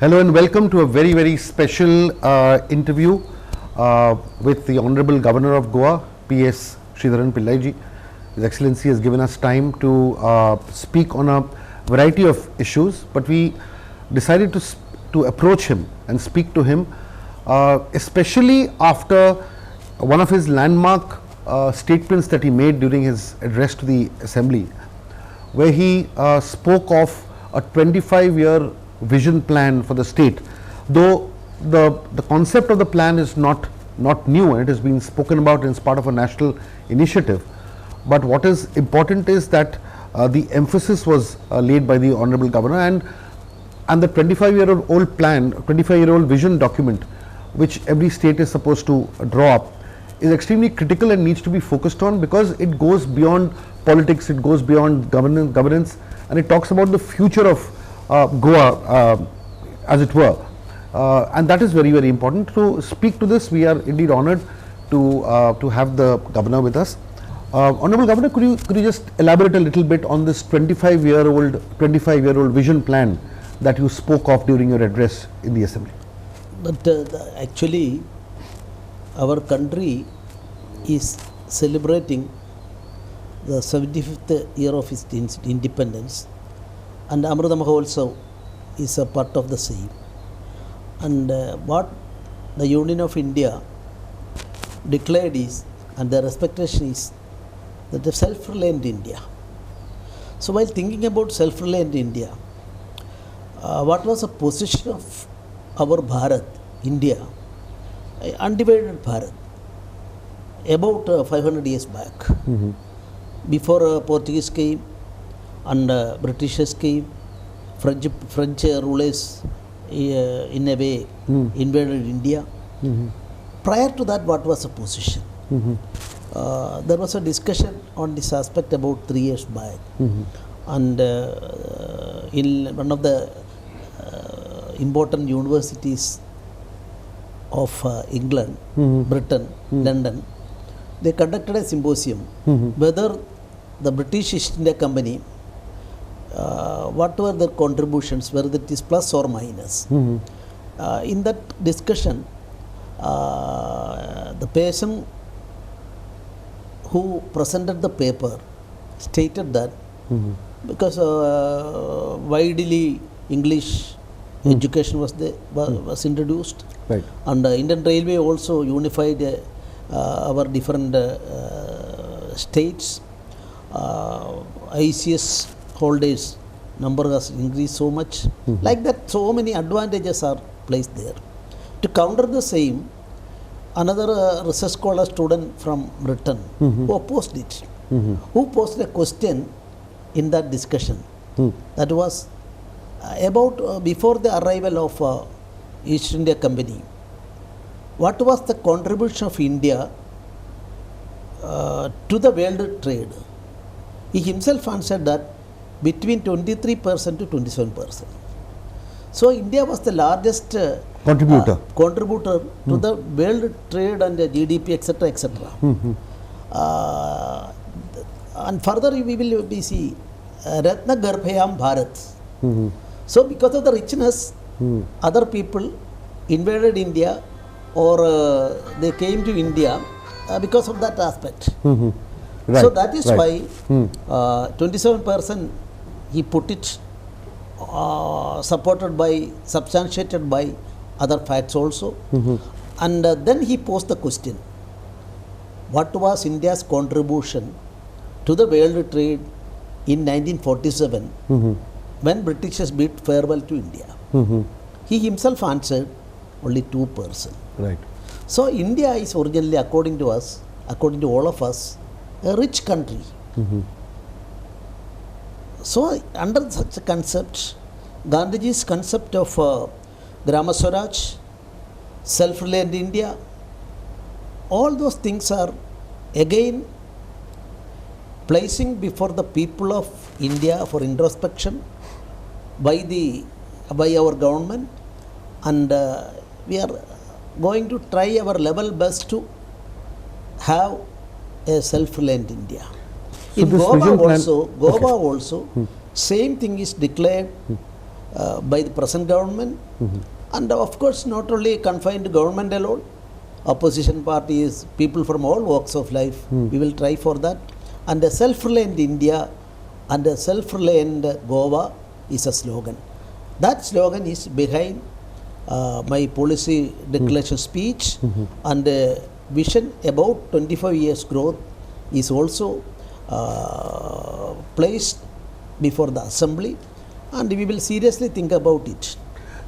Hello and welcome to a very, very special interview with the Honorable Governor of Goa, P.S. Sridharan Pillaiji. His Excellency has given us time to speak on a variety of issues, but we decided to approach him and speak to him, especially after one of his landmark statements that he made during his address to the Assembly, where he spoke of a 25-year vision plan for the state. Though the concept of the plan is not new and it has been spoken about as part of a national initiative, but what is important is that the emphasis was laid by the Honorable Governor, and the 25-year-old plan, 25-year-old vision document which every state is supposed to draw up is extremely critical and needs to be focused on, because it goes beyond politics, it goes beyond governance, and it talks about the future of Goa, as it were, and that is very, very important. To speak to this, we are indeed honoured to have the Governor with us. Honourable Governor, could you just elaborate a little bit on this 25-year-old vision plan that you spoke of during your address in the Assembly? But actually, our country is celebrating the 75th year of its independence, and Amrita Mahotsav is a part of the same. And what the Union of India declared is, and their expectation is, that the self-reliant India. So while thinking about self-reliant India, what was the position of our Bharat, India, undivided Bharat, about 500 years back, before Portuguese came and Britishers came, French rulers in a way invaded India. Prior to that, what was the position? There was a discussion on this aspect about 3 years back, and in one of the important universities of England, Britain, London, they conducted a symposium whether the British East India Company, what were their contributions, whether it is plus or minus. In that discussion, the person who presented the paper stated that because widely English education was introduced, right, and Indian Railway also unified our different states. ICS holders number has increased so much. Like that, so many advantages are placed there. To counter the same, another research scholar student from Britain who opposed it, who posed a question in that discussion that was about before the arrival of East India Company, what was the contribution of India to the world trade? He himself answered that between 23% to 27%. So India was the largest contributor to the world trade and the GDP, etc., etc. And further we will see Ratna Garbhayam Bharat. So because of the richness, other people invaded India, or they came to India because of that aspect. Right. So that is why 27% he put it, substantiated by other facts also. And then he posed the question, what was India's contribution to the world trade in 1947 when Britishers bid farewell to India? He himself answered only 2%. Right. So India is originally, according to us, according to all of us, a rich country. So under such a concept, Gandhiji's concept of Grama Swaraj, self-reliant India, all those things are again placing before the people of India for introspection by our government, and we are going to try our level best to have a self-reliant India. So in Goa also, same thing is declared by the present government, and of course not only confined to government alone, opposition parties, people from all walks of life, we will try for that. And a self-reliant India and a self-reliant Goa is a slogan. That slogan is behind my policy declaration speech, and vision about 25 years growth is also placed before the assembly, and we will seriously think about it.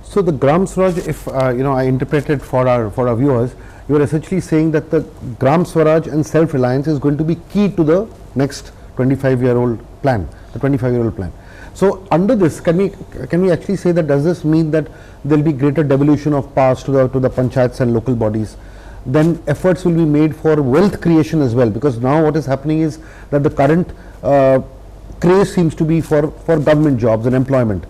So the Gram Swaraj, if I interpreted for our viewers, you are essentially saying that the Gram Swaraj and self-reliance is going to be key to the next 25-year-old plan, the 25-year-old plan. So under this, can we actually say that, does this mean that there will be greater devolution of powers to the panchayats and local bodies? Then efforts will be made for wealth creation as well, because now what is happening is that the current craze seems to be for government jobs and employment.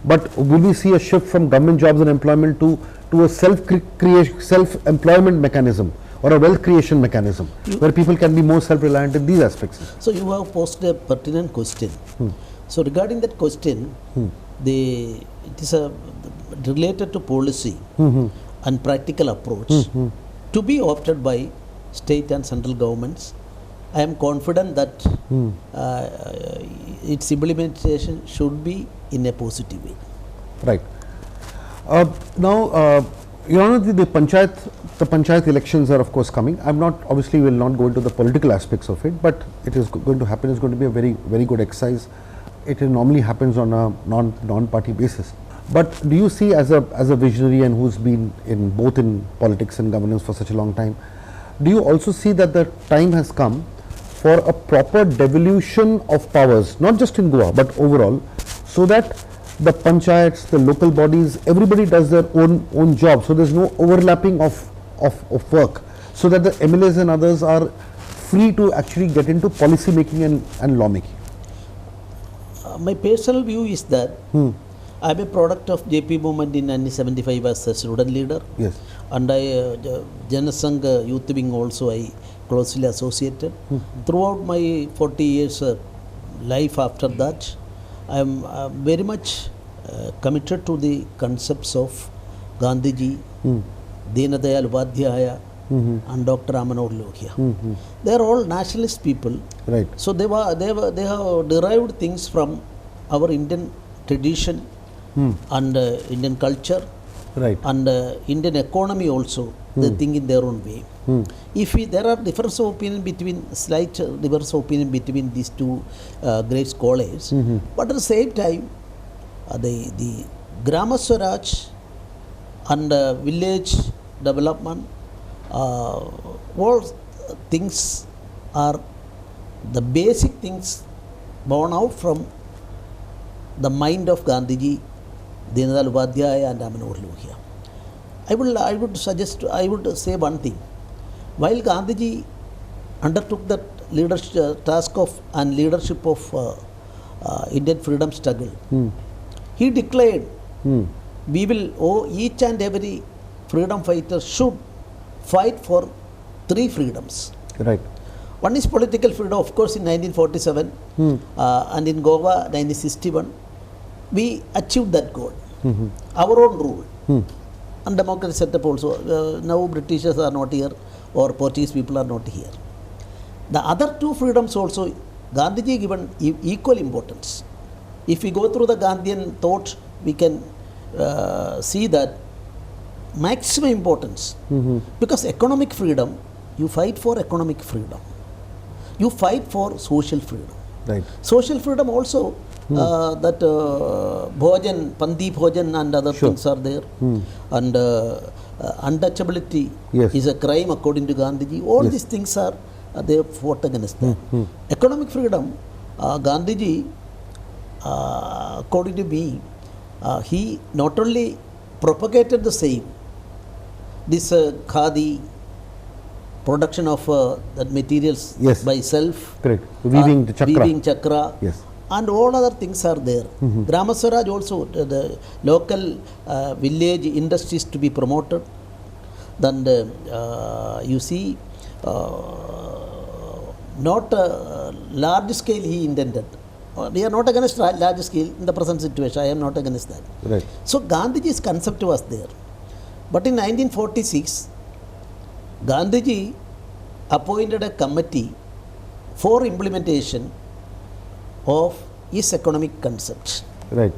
But will we see a shift from government jobs and employment to a self-employment mechanism or a wealth creation mechanism where people can be more self-reliant in these aspects? So you have posed a pertinent question. So regarding that question, it is related to policy and practical approach to be opted by state and central governments. I am confident that its implementation should be in a positive way. Right. Now, Your Honor, the panchayat elections are of course coming. Obviously will not go into the political aspects of it, but it is going to happen. It's going to be a very, very good exercise. It normally happens on a non-party basis. But do you see, as a visionary and who's been both in politics and governance for such a long time, do you also see that the time has come for a proper devolution of powers, not just in Goa but overall, so that the panchayats, the local bodies, everybody does their own job, so there's no overlapping of work, so that the MLAs and others are free to actually get into policy making and law making? My personal view is that I am a product of JP movement in 1975 as a student leader. Yes. And Janasangh Youth Wing also I closely associated. Throughout my 40 years life after that, I am very much committed to the concepts of Gandhiji, Deenadayal Upadhyaya, and Dr. Ramanohar Lohia. They are all nationalist people. Right. So they have derived things from our Indian tradition and Indian culture, right, and Indian economy also. They think in their own way. If there are difference of opinion slight difference of opinion between these two great scholars, but at the same time, the Grama Swaraj and village development, all things are the basic things born out from the mind of Gandhiji, Deenadayal Upadhyaya and Ramanohar Lohia. I would say one thing. While Gandhiji undertook that task of and leadership of Indian freedom struggle, he declared, we will, each and every freedom fighter should fight for 3 freedoms. Right. One is political freedom, of course, in 1947, and in Goa, 1961, we achieved that goal. Our own rule. And democracy setup also. Now Britishers are not here, or Portuguese people are not here. The other 2 freedoms also, Gandhiji given equal importance. If we go through the Gandhian thought, we can see that maximum importance. Because economic freedom, you fight for economic freedom. You fight for social freedom. Right. Social freedom also, that bhojan, pandi bhojan and other things are there. And untouchability is a crime according to Gandhiji. All these things are, they fought against that. Economic freedom, Gandhiji, according to me, he not only propagated the same, this khadi, production of that materials by self, correct, weaving chakra, yes, and all other things are there. Grama Swaraj also, the local village industries to be promoted. Then you see, not large scale he intended. we are not against large scale in the present situation. I am not against that. Right. So Gandhiji's concept was there. But in 1946, Gandhiji appointed a committee for implementation of his economic concept. Right.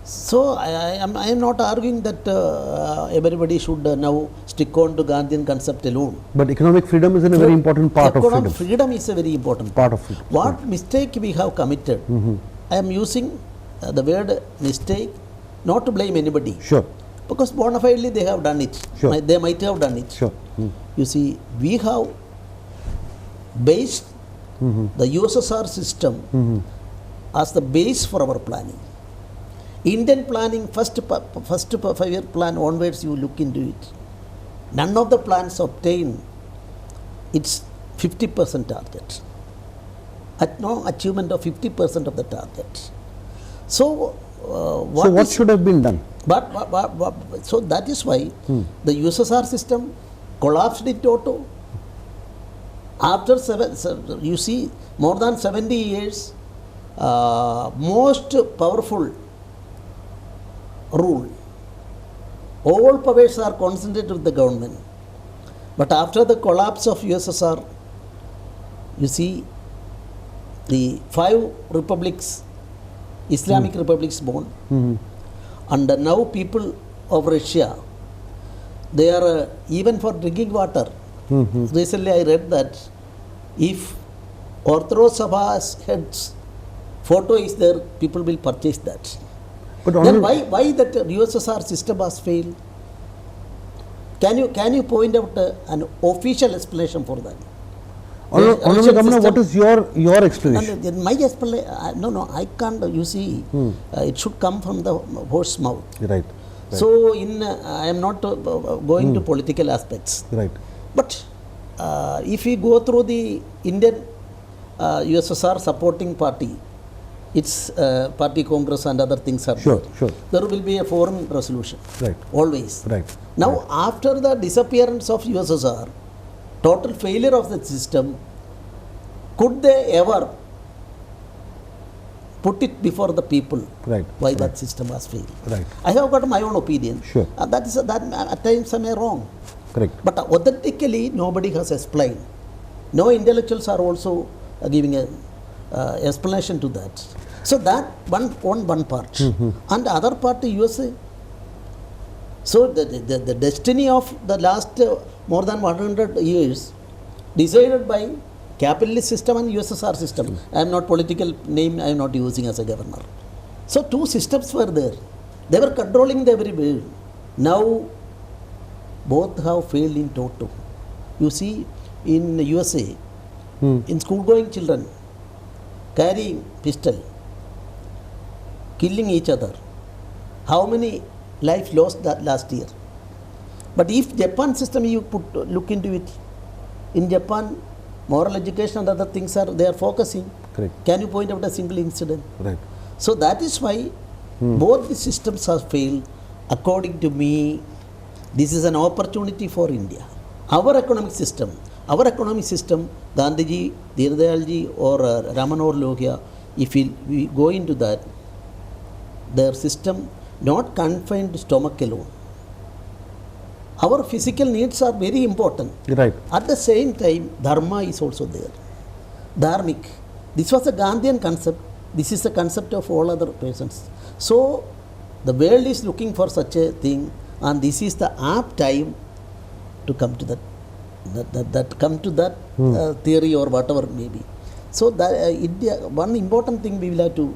So I am not arguing that everybody should now stick on to Gandhian concept alone. But economic freedom is a very important part of Economic freedom. freedom is a very important Part of freedom. What mistake we have committed? I am using the word mistake not to blame anybody. Sure. Because bona fidely they have done it. Sure. They might have done it. Sure. You see, we have based the USSR system as the base for our planning. Indian planning, first 5-year plan onwards, you look into it. None of the plans obtain its 50% target. No achievement of 50% of the target. So, what should have been done? So that is why the USSR system collapsed in toto. After you see, more than 70 years, most powerful rule. All powers are concentrated with the government. But after the collapse of USSR, you see, the 5 republics, Islamic republics born, and now people of Russia, they are even for drinking water. Recently I read that if Orthodox Sabha's head's photo is there, people will purchase that. But then why that USSR system has failed? Can you point out an official explanation for that? Honorable Governor, what is your explanation? My explanation, no, I can't. You see, it should come from the horse's mouth. Right. So, I am not going to political aspects. Right. But if we go through the Indian USSR supporting party, its party congress and other things are sure. There will be a foreign resolution. Right. Always. Right. Now, after the disappearance of USSR, total failure of the system, could they ever put it before the people why that system has failed? Right. I have got my own opinion. Sure. That at times I am wrong. Correct. But authentically, nobody has explained. No intellectuals are also giving an explanation to that. So that one part. And the other part, USA. So the destiny of the last more than 100 years decided by capitalist system and USSR system. I am not political name, I am not using as a governor. So 2 systems were there. They were controlling the everywhere. Now both have failed in toto. You see, in USA, in school-going children carrying pistol, killing each other. How many lives lost that last year? But if Japan system you look into it, in Japan, moral education and other things they are focusing. Correct. Can you point out a single incident? Right. So that is why both the systems have failed. According to me, this is an opportunity for India. Our economic system, Gandhiji, Dindayalji or Ramanor Lohia, if we go into that, their system not confined to stomach alone. Our physical needs are very important. Right. At the same time, dharma is also there. Dharmic. This was a Gandhian concept. This is the concept of all other persons. So, the world is looking for such a thing, and this is the apt time to come to that theory or whatever may be. So, India, one important thing we will have to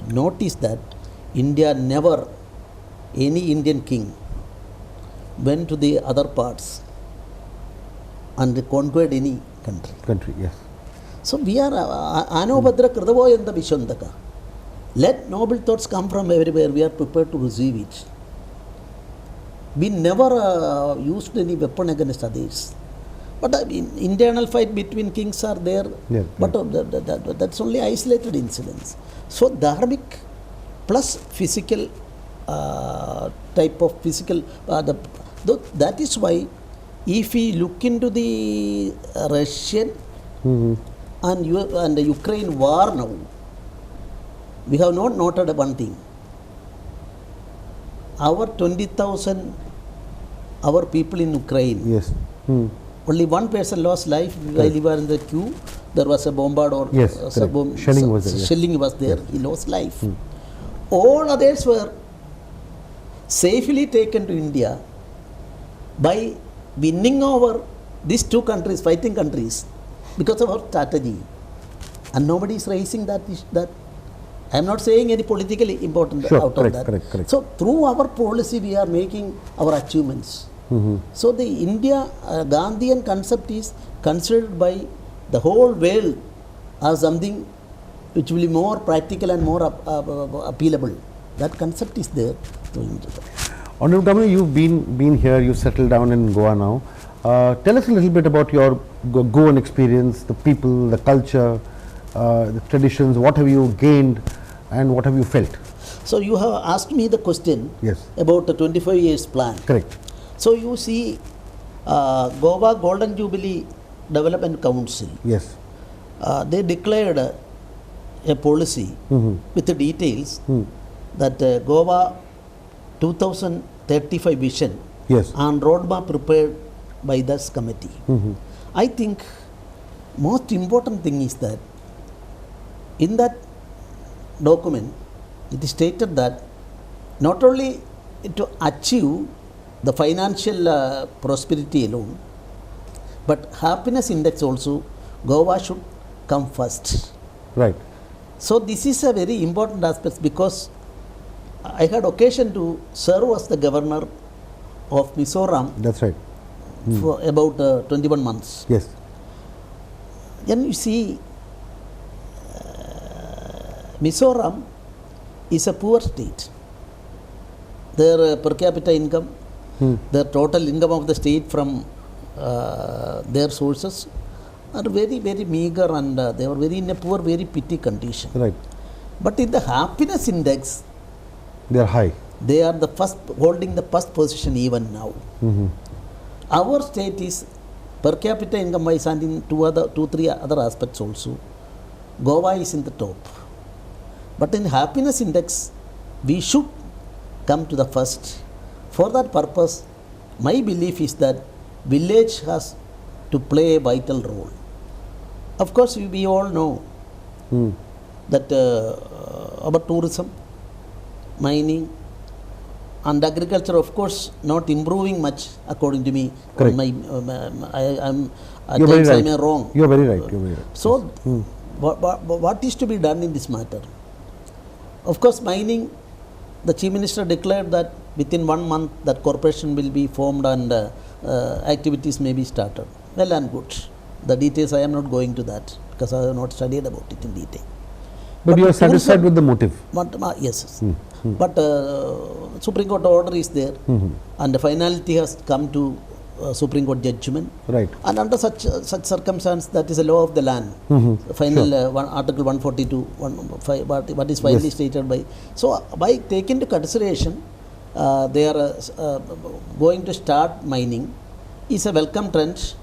notice that India never, any Indian king went to the other parts and conquered any country. Yes. So we are Anobhadra Kridavo and the Vishwandaka. Let noble thoughts come from everywhere. We are prepared to receive it. We never used any weapon against others. But internal fight between kings are there. Yeah, but that's only isolated incidents. So dharmic plus physical type of physical. That is why if we look into the Russian and the Ukraine war now, we have not noted one thing. Our 20,000, our people in Ukraine, Yes. only one person lost life while he was in the queue. There was a bombard or Yes, correct. Shelling was there, yes. Shelling was there. He lost life. All others were safely taken to India by winning over these two countries, fighting countries, because of our strategy. And nobody is raising that. I am not saying any politically important Sure, out correct, of that. correct. So through our policy, we are making our achievements. So the India Gandhian concept is considered by the whole world as something which will be more practical and more appealable. That concept is there. Honorable Governor, you've been here, you've settled down in Goa now. Tell us a little bit about your Goan experience, the people, the culture, the traditions. What have you gained and what have you felt? So you have asked me the question Yes. about the 25 years plan. Correct. So you see Goa Golden Jubilee Development Council, Yes. they declared a policy with the details that Goa 2035 vision Yes. and roadmap prepared by this committee. I think most important thing is that in that document it is stated that not only to achieve the financial prosperity alone, but happiness index also, Goa should come first. Right. So this is a very important aspect because I had occasion to serve as the governor of Mizoram That's right. for about 21 months. Yes. Then you see, Mizoram is a poor state. Their per capita income, the total income of the state from their sources are very, very meager, and they were very in a poor, very pity condition. Right. But in the happiness index, They are high. they are the first, holding the first position even now. Our state is per capita income wise and in two, three other aspects also, Goa is in the top. But in happiness index, we should come to the first. For that purpose, my belief is that village has to play a vital role. Of course, we all know that our tourism, mining and agriculture, of course, not improving much according to me. Correct. I'm at You're very times right. I am wrong. You're very right. You're very right. So, what is to be done in this matter? Of course, mining, the Chief Minister declared that within 1 month that corporation will be formed and activities may be started. Well and good. The details I am not going to that because I have not studied about it in detail. But you are tourism- satisfied with the motive? Yes. But Supreme Court order is there and the finality has come to Supreme Court judgment. Right. And under such circumstance, that is a law of the land. Final Article 142, what is finally stated by. So, by taking into consideration, they are going to start mining is a welcome trend,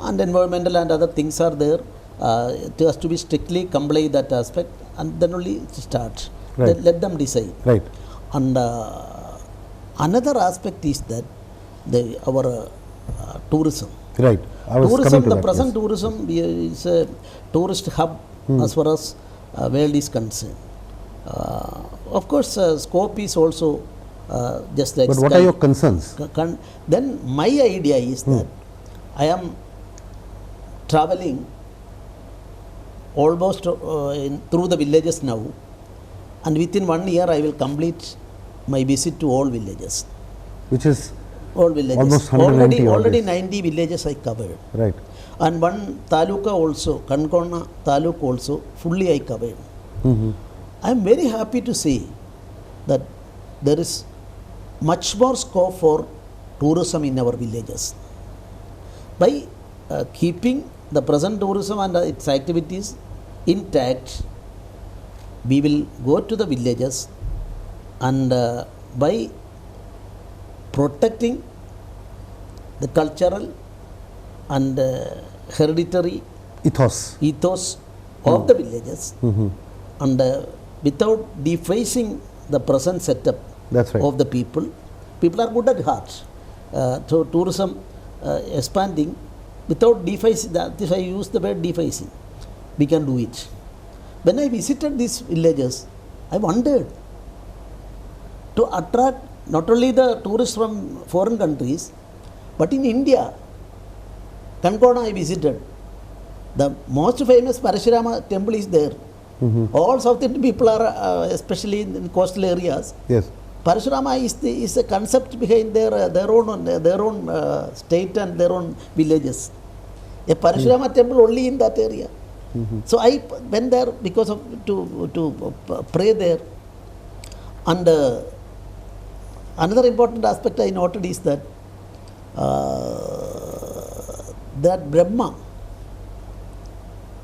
and environmental and other things are there. It has to be strictly comply that aspect, and then only start. Right. Let them decide. Right. And another aspect is that our tourism. Right. I was Tourism, coming to the that, present yes. tourism is a tourist hub as far as world is concerned. Of course, scope is also just like But what sky. are your concerns? Then my idea is that I am traveling almost through the villages now, and within 1 year I will complete my visit to all villages. Which is All villages. Almost 190 already odd 90 villages I covered. right. And one taluka also, Kankona taluk also, fully I covered. I am very happy to say that there is much more scope for tourism in our villages. By keeping the present tourism and its activities intact, we will go to the villages and by protecting the cultural and hereditary Ethos. ethos of the villages and without defacing the present setup That's right. of the people. People are good at heart. So tourism expanding without defacing, that if I use the word defacing, we can do it. When I visited these villages, I wondered to attract not only the tourists from foreign countries, but in India, Kankona I visited. The most famous Parashurama temple is there. All South Indian people are, especially in coastal areas. Yes. Parashurama is the concept behind their own state and their own villages. A Parashurama temple only in that area. So I went there because of to pray there. And another important aspect I noted is that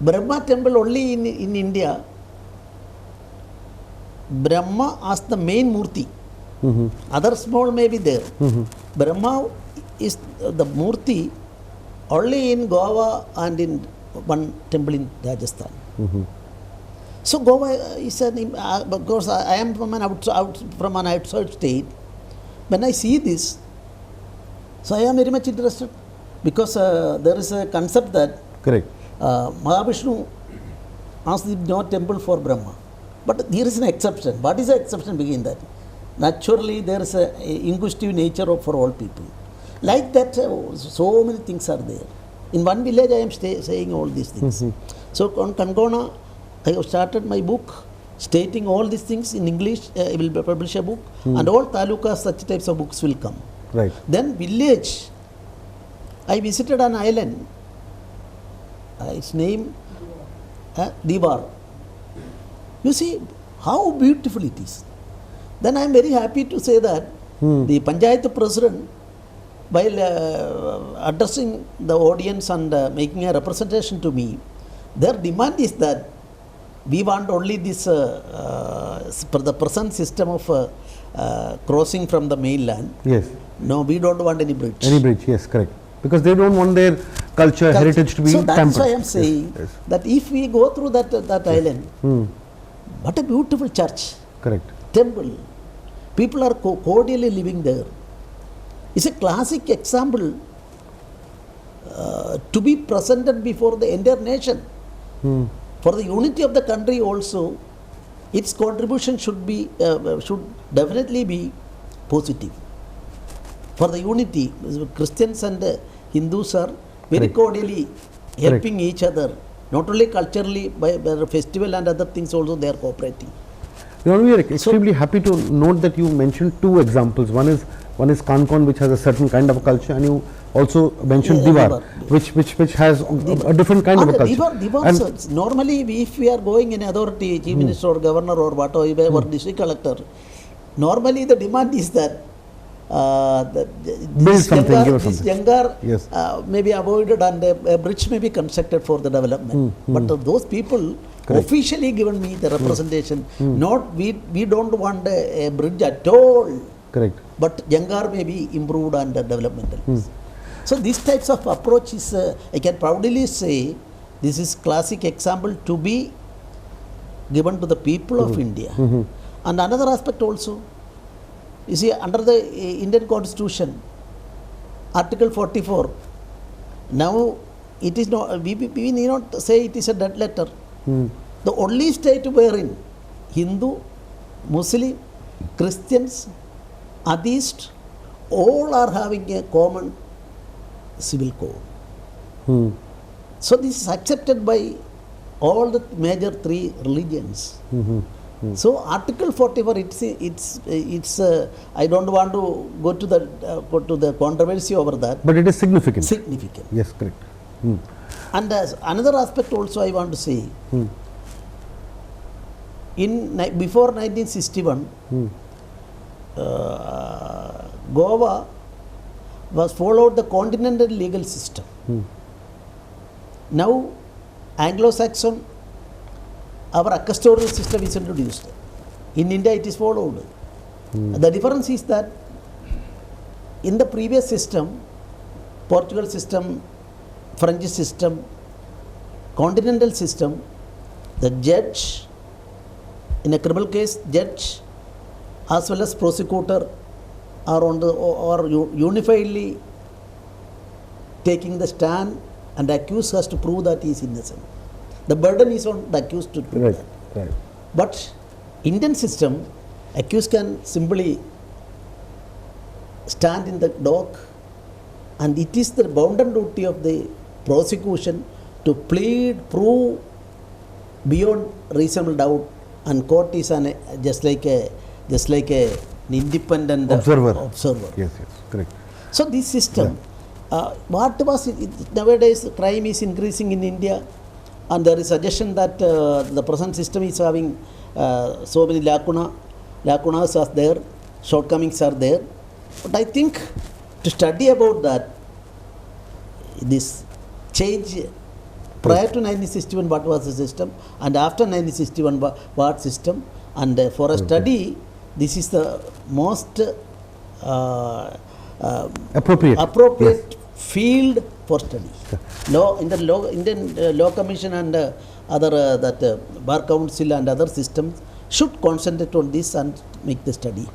Brahma temple only in India. Brahma as the main Murti. Other small may be there. Brahma is the Murti only in Goa and in one temple in Rajasthan. So Goa is because I am from an outside state. When I see this, so I am very much interested because there is a concept that Correct. Mahavishnu asked no temple for Brahma. But there is an exception. What is the exception behind that? Naturally, there is a inquisitive nature for all people. Like that, so many things are there. In one village, I am saying all these things. So on Kankona, I have started my book stating all these things in English. I will publish a book, and all talukas, such types of books will come. Right. Then village, I visited an island. Its name Divar. You see how beautiful it is. Then I am very happy to say that the Panchayat president, while addressing the audience and making a representation to me, their demand is that we want only this for the present system of crossing from the mainland. Yes. No, we don't want any bridge. Any bridge, yes, correct. Because they don't want their culture, heritage to be so tampered. that's why I am saying that if we go through that island, what a beautiful church, Correct. temple, people are cordially living there. It's a classic example to be presented before the entire nation. For the unity of the country also, its contribution should definitely be positive. For the unity, Christians and Hindus are very Correct. cordially helping each other, not only culturally, by festival and other things also they are cooperating. You know, we are extremely happy to note that you mentioned two examples. One is Kankon, which has a certain kind of a culture, and you also mentioned Divar, which has a different kind of a culture. Divar, normally if we are going in authority, chief minister or governor or whatever, or district collector, normally the demand is that Build something, give us this something. younger Yes. may be avoided and a bridge may be constructed for the development. But those people Correct. officially given me the representation, not we don't want a bridge at all. Correct. But younger may be improved and developmental. So these types of approach is, I can proudly say, this is classic example to be given to the people of India. And another aspect also, you see, under the Indian Constitution, Article 44, now it is not, we need not say it is a dead letter. The only state wherein Hindu, Muslim, Christians, atheist, all are having a common civil code. So this is accepted by all the major three religions. So Article 44, it's I don't want to go to the controversy over that. But it is significant. Significant. Yes, correct. And another aspect also I want to say, before 1961, Goa was followed the continental legal system. Now Anglo-Saxon, our accustorial system is introduced. In India it is followed. The difference is that in the previous system, Portugal system, French system, continental system, the judge in a criminal case, judge as well as prosecutor are on the or unifiedly taking the stand, and the accused has to prove that he is innocent. The burden is on the accused to prove that. Right. But Indian system, accused can simply stand in the dock, and it is the bounden duty of the prosecution to plead, prove beyond reasonable doubt, and court is just like an independent observer. Yes, correct. So this system, nowadays crime is increasing in India, and there is suggestion that the present system is having so many lacunas are there, shortcomings are there. But I think to study about that, this change prior to 1961 what was the system, and after 1961 what system, and for a study this is the most appropriate field for study. Law in the Indian Law Commission and other Bar Council and other systems should concentrate on this and make the study.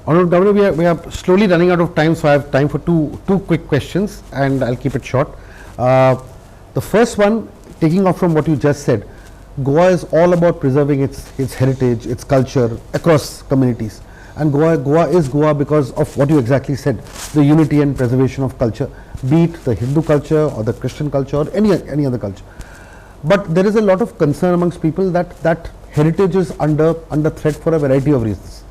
Honourable Governor, we are slowly running out of time, so I have time for two quick questions, and I'll keep it short. The first one, taking off from what you just said, Goa is all about preserving its heritage, its culture across communities, and Goa is Goa because of what you exactly said, the unity and preservation of culture, be it the Hindu culture or the Christian culture or any other culture. But there is a lot of concern amongst people that heritage is under threat for a variety of reasons.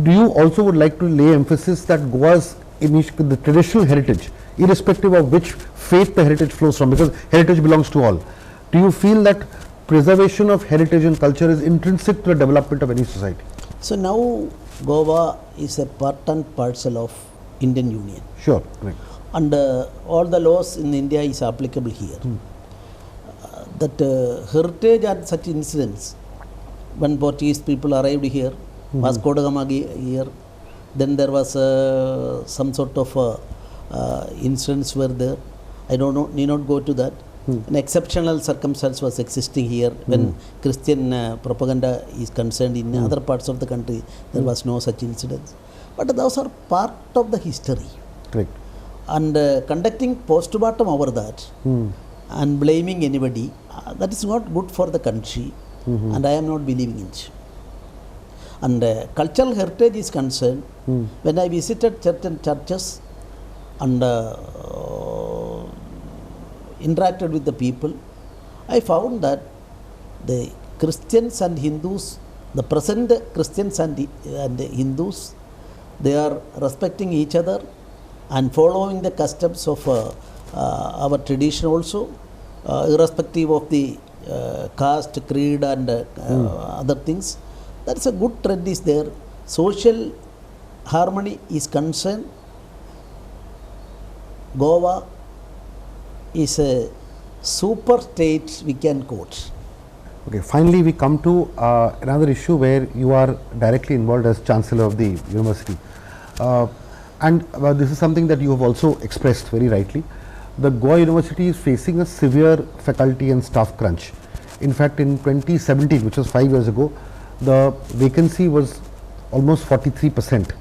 Do you also would like to lay emphasis that Goa's the traditional heritage, irrespective of which faith the heritage flows from, because heritage belongs to all, do you feel that preservation of heritage and culture is intrinsic to the development of any society? So now Goa is a part and parcel of Indian Union. Sure, right. And all the laws in India is applicable here. That heritage and such incidents, when Portuguese people arrived here, Vasco da Gama here, then there was some sort of incidents were there. I don't know, need not go to that. An exceptional circumstance was existing here when Christian propaganda is concerned. In other parts of the country, there was no such incidents. But those are part of the history. Correct. And conducting post-mortem over that and blaming anybody, that is not good for the country, and I am not believing in it. And cultural heritage is concerned, when I visited certain churches and interacted with the people, I found that the Christians and Hindus, the present Christians and Hindus, they are respecting each other and following the customs of our tradition also, irrespective of the caste, creed and other things. That is a good trend is there. Social harmony is concerned. Goa is a super state we can quote. Okay, finally we come to another issue where you are directly involved as Chancellor of the University. And this is something that you have also expressed very rightly. The Goa University is facing a severe faculty and staff crunch. In fact, in 2017, which was 5 years ago, the vacancy was almost 43%.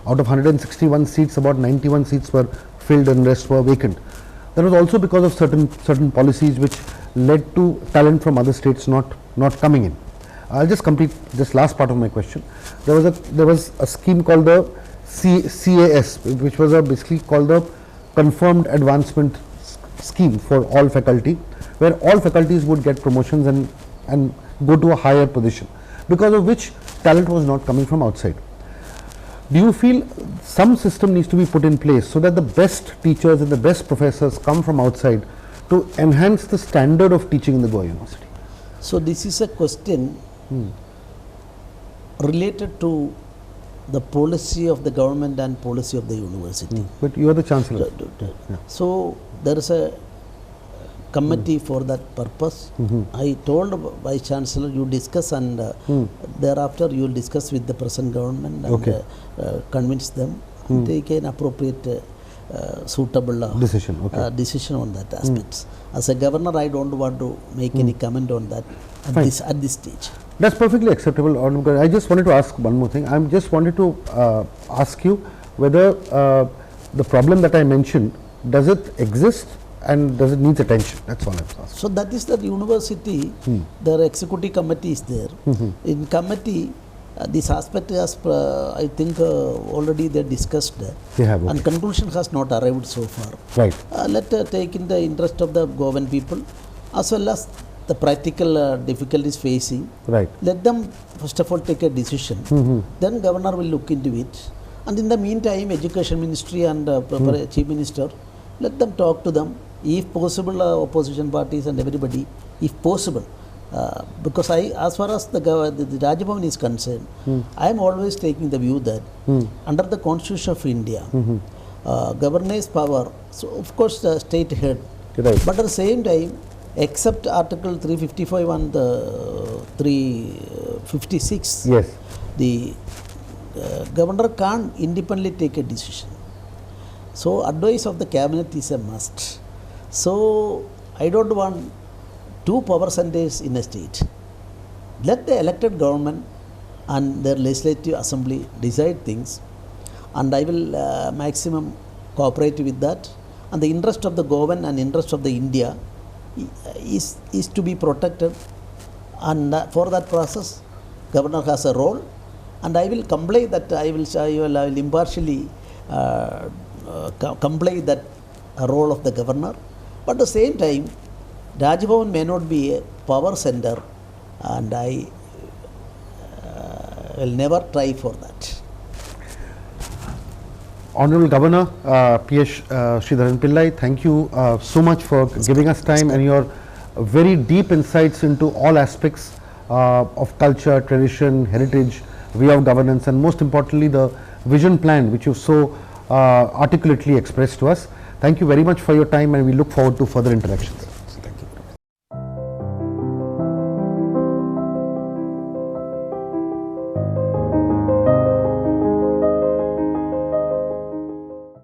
Out of 161 seats, about 91 seats were filled and rest were vacant. That was also because of certain policies which led to talent from other states not coming in. I'll just complete this last part of my question. There was a scheme called the CAS, which was basically called the Confirmed Advancement Scheme for all faculty, where all faculties would get promotions and go to a higher position, because of which talent was not coming from outside. Do you feel some system needs to be put in place so that the best teachers and the best professors come from outside to enhance the standard of teaching in the Goa University? So this is a question related to the policy of the government and policy of the university. But you are the Chancellor. So there is a committee for that purpose. I told Vice Chancellor, you discuss and thereafter you will discuss with the present government and convince them and take an appropriate suitable decision on that aspects. As a governor, I don't want to make any comment on that at this stage. That's perfectly acceptable. Honorable. I just wanted to ask one more thing. I just wanted to ask you whether the problem that I mentioned, does it exist and does it need attention? That's all I was asking. So that is that university, their executive committee is there. In committee, this aspect has, I think, already they discussed. They have, okay. And conclusion has not arrived so far. Right. Let take in the interest of the government people as well as the practical difficulties facing. Right. Let them first of all take a decision. Then governor will look into it. And in the meantime, education ministry and chief minister, let them talk to them. If possible, opposition parties and everybody, if possible. Because as far as the Raj Bhavan is concerned, I am always taking the view that under the Constitution of India, governor's power, so of course the state head, Right. but at the same time, except Article 355 and 356, Yes. the governor can't independently take a decision. So advice of the cabinet is a must. So I don't want two power centers in a state. Let the elected government and their legislative assembly decide things, and I will maximum cooperate with that. And the interest of the government and interest of the India is to be protected, and for that process, governor has a role, and I will comply that. I will impartially comply that role of the governor. But at the same time, Raj Bhavan may not be a power center, and I will never try for that. Honorable Governor P.S. Sridharan Pillai, thank you so much for giving us time and your very deep insights into all aspects of culture, tradition, heritage, way of governance, and most importantly the vision plan which you so articulately expressed to us. Thank you very much for your time, and we look forward to further interactions.